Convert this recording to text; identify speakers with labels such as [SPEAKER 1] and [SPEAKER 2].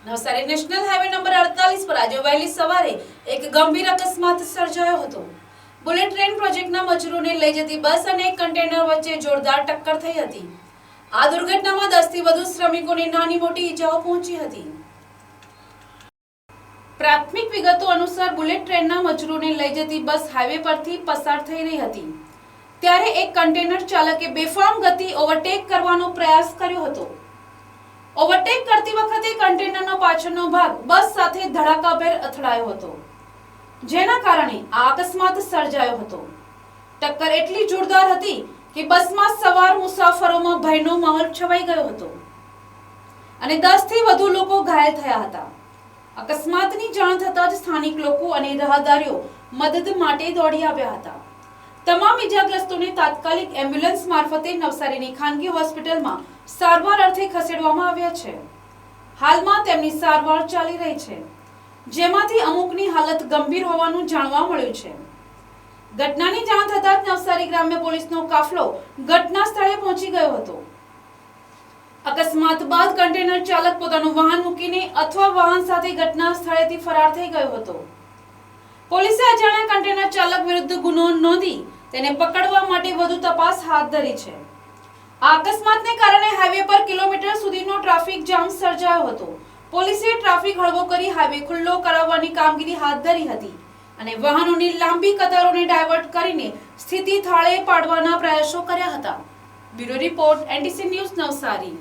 [SPEAKER 1] Navsari national highway number 48 પર આજે વહેલી સવારે એક ગંભીર અકસ્માત સર્જાયો હતો. બુલેટ ટ્રેન પ્રોજેક્ટના મજૂરોને લઈ જતી બસ અને એક કન્ટેનર વચ્ચે જોરદાર ટક્કર થઈ હતી. આ દુર્ઘટનામાં 10 થી વધુ શ્રમિકોને નાની મોટી ઈજાઓ પહોંચી હતી. પ્રાથમિક વિગતો અનુસાર બુલેટ ટ્રેનના મજૂરોને લઈ જતી બસ હાઈવે પરથી પસાર થઈ રહી હતી. ત્યારે એક કન્ટેનર ચાલકે બેફામ ગતિ ઓવરટેક કરવાનો પ્રયાસ કર્યો હતો. ઓવરટેક કરતી વખતે કન્ટેનરનો પાછળનો ભાગ બસ સાથે ધડાકાભેર અથડાયો હતો, જેના કારણે આ અકસ્માત સર્જાયો હતો. ટક્કર એટલી જોરદાર હતી કે બસમાં સવાર મુસાફરોમાં ભયનો માહોલ છવાઈ ગયો હતો અને 10 થી વધુ લોકો ઘાયલ થયા હતા. અકસ્માતની જાણ થતાં જ સ્થાનિક લોકો અને રાહદારીઓ મદદ માટે દોડી આવ્યા હતા. તમામ ઈજાગ્રસ્તોને તાત્કાલિક એમ્બ્યુલન્સ મારફતે નવસારીની ખાનગી હોસ્પિટલમાં સારવાર અર્થે ખસેડવામાં આવ્યા છે. હાલમાં તેમની સારવાર ચાલી રહી છે, જેમાંથી અમુકની હાલત ગંભીર હોવાનું જાણવા મળ્યું છે. ઘટનાની જાણ થતાં જ નવસારી ગ્રામ્ય પોલીસનો કાફલો ઘટના સ્થળે પહોંચી ગયો હતો. અકસ્માત બાદ કન્ટેનર ચાલક પોતાનું વાહન મૂકીને અથવા વાહન સાથે ઘટના સ્થળેથી ફરાર થઈ ગયો હતો. પોલીસે અજાણ્યા કન્ટેનર ચાલક વિરુદ્ધ ગુનો નોંધી તેને પકડવા માટે વધુ તપાસ હાથ ધરી છે. આ અકસ્માતને કારણે હાઈવે પર કિલોમીટર સુધીનો ટ્રાફિક જામ સર્જાયો હતો. પોલીસે ટ્રાફિક હળવો કરી હાઈવે ખુલ્લો કરાવવાની કામગીરી હાથ ધરી હતી અને વાહનોની લાંબી કતારોને ડાયવર્ટ કરીને સ્થિતિ થાળે પાડવાના પ્રયાસો કર્યા હતા. Bureau report NTC news Navsari.